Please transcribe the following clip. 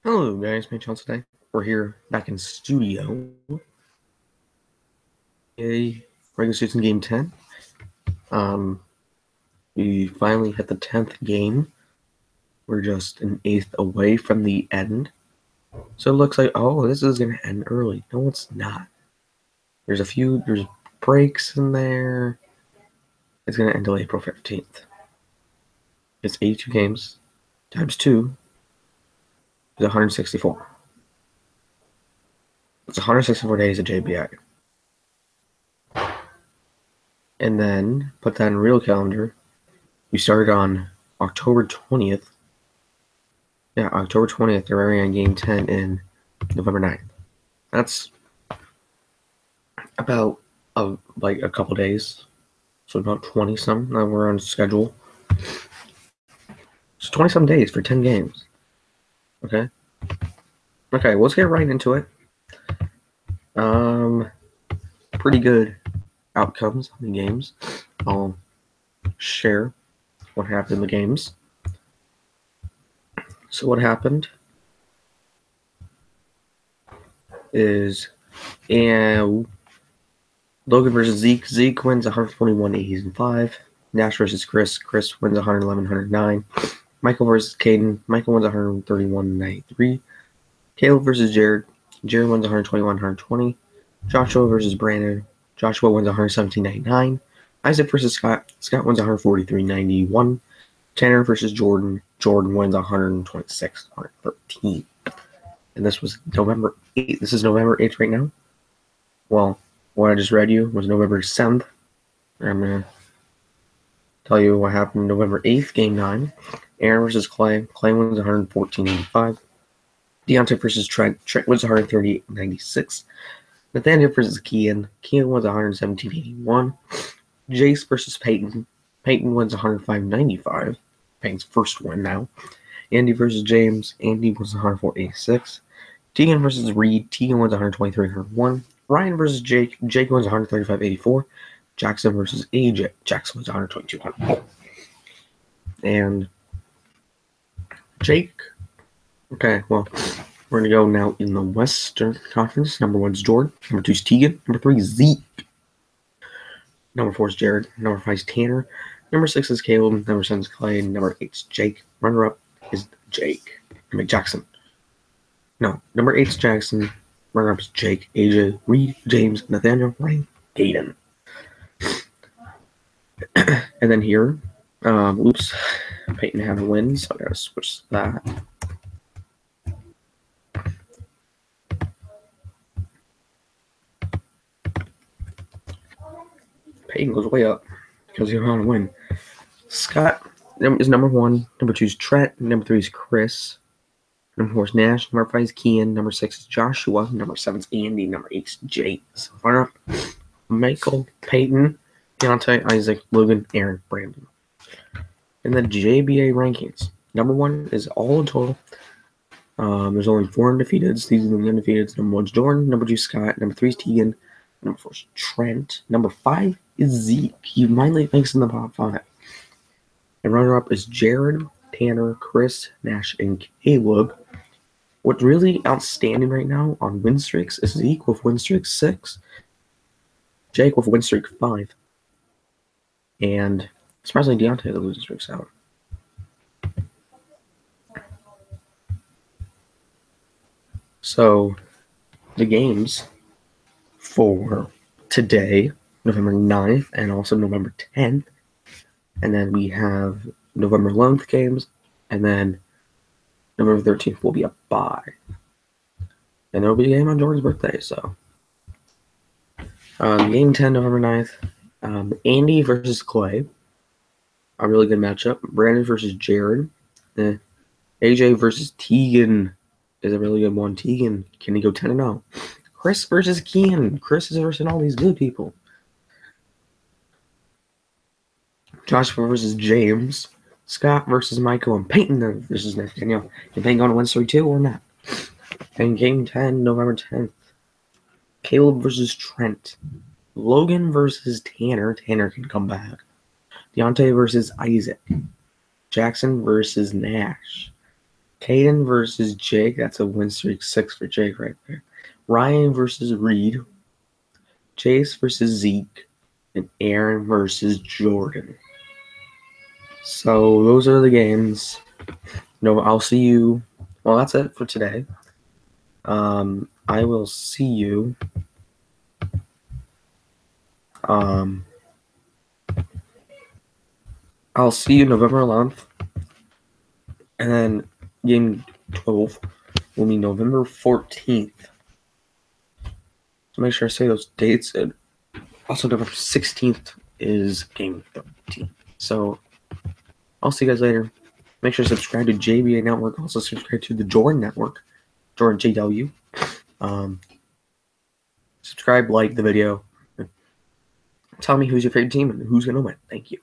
Hello guys, my channel today. We're here back in studio. A regular season game 10. We finally hit the 10th game. We're just an 8th away from the end. So it looks like, oh, this is gonna end early. No, it's not. There's breaks in there. It's gonna end till April 15th. It's 82 games times 2 is 164. It's 164 days of JBA. And then put that in real calendar. We started on October 20th. Yeah, October 20th, they're airing on Game 10 in November 9th. That's about like a couple days. So about 20-some that we're on schedule. It's 20-some days for 10 games. Okay? Okay, let's get right into it. Pretty good outcomes in the games. I'll share what happened in the games. So what happened is Logan versus Zeke. Zeke wins 141, 80s, and 5. Nash versus Chris. Chris wins 111, 109. Michael versus Caden. Michael wins 131, 93. Caleb versus Jared. Jared wins 121, 120. Joshua versus Brandon. Joshua wins 117, 99. Isaac versus Scott. Scott wins 143, 91. Tanner versus Jordan. Jordan wins 126, 113. And this was November 8th. This is November 8th right now. Well, what I just read you was November 7th. I'm going to tell you what happened November 8th, Game 9. Aaron versus Clay. Clay wins 114.85. Deontay versus Trent. Trent wins 138.96. Nathaniel versus Kian. Kian wins 117.81. Jace versus Peyton. Peyton wins 105.95. Peyton's first win now. Andy versus James. Andy wins 104.86. Tegan versus Reed. Tegan wins 123.101. Ryan versus Jake. Jake wins 135.84. Jackson versus AJ. Jackson wins 122.104. And Jake. Okay, well, we're going to go now in the Western Conference. Number 1 is Jordan. Number 2 is Tegan. Number 3 is Zeke. Number 4 is Jared. Number 5 is Tanner. Number 6 is Caleb. Number 7 is Clay. Number 8 is Jake. Runner-up is Jake. Jackson. No, number 8 is Jackson. Runner-up is Jake, AJ, Reed, James, Nathaniel, Ryan, Hayden. And then here, oops, Peyton had a win, so I gotta switch that. Peyton goes way up because he had a win. Scott is number 1. Number 2 is Trent. Number 3 is Chris. Number 4 is Nash. Number 5 is Kian. Number 6 is Joshua. Number 7 is Andy. Number 8 is Jake. So runner up, Michael, Peyton, Deontay, Isaac, Logan, Aaron, Brandon. And the JBA rankings. Number 1 is all in total. There's only 4 undefeateds. These are the undefeateds. Number 1 is Jordan. Number 2 is Scott. Number 3 is Tegan. Number 4 is Trent. Number 5 is Zeke. He finally thinks in the top 5. And runner-up is Jared, Tanner, Chris, Nash, and Caleb. What's really outstanding right now on win streaks is Zeke with win streak 6, Jake with win streak 5, and surprisingly Deontay the losing streak 7. So the games for today, November 9th, and also November 10th, and then we have November 11th games, and then November 13th will be a bye. And there will be a game on Jordan's birthday, so. Game 10, November 9th. Andy versus Clay. A really good matchup. Brandon versus Jared. AJ versus Tegan is a really good one. Tegan, can he go 10-0? Chris versus Kian. Chris is versus all these good people. Joshua versus James. Scott versus Michael, and Peyton versus Nathaniel. Can Peyton go to win streak 2 or not? And game 10, November 10th. Caleb versus Trent. Logan versus Tanner. Tanner can come back. Deontay versus Isaac. Jackson versus Nash. Hayden versus Jake. That's a win streak 6 for Jake right there. Ryan versus Reed. Chase versus Zeke. And Aaron versus Jordan. So those are the games. I'll see you. Well, that's it for today. I will see you. I'll see you November 11th. And then game 12 will be November 14th. So make sure I say those dates. And also, November 16th is game 13. So I'll see you guys later. Make sure to subscribe to JBA Network. Also subscribe to the Jordan Network, Jordan JW. Subscribe, like the video. Tell me who's your favorite team and who's going to win. Thank you.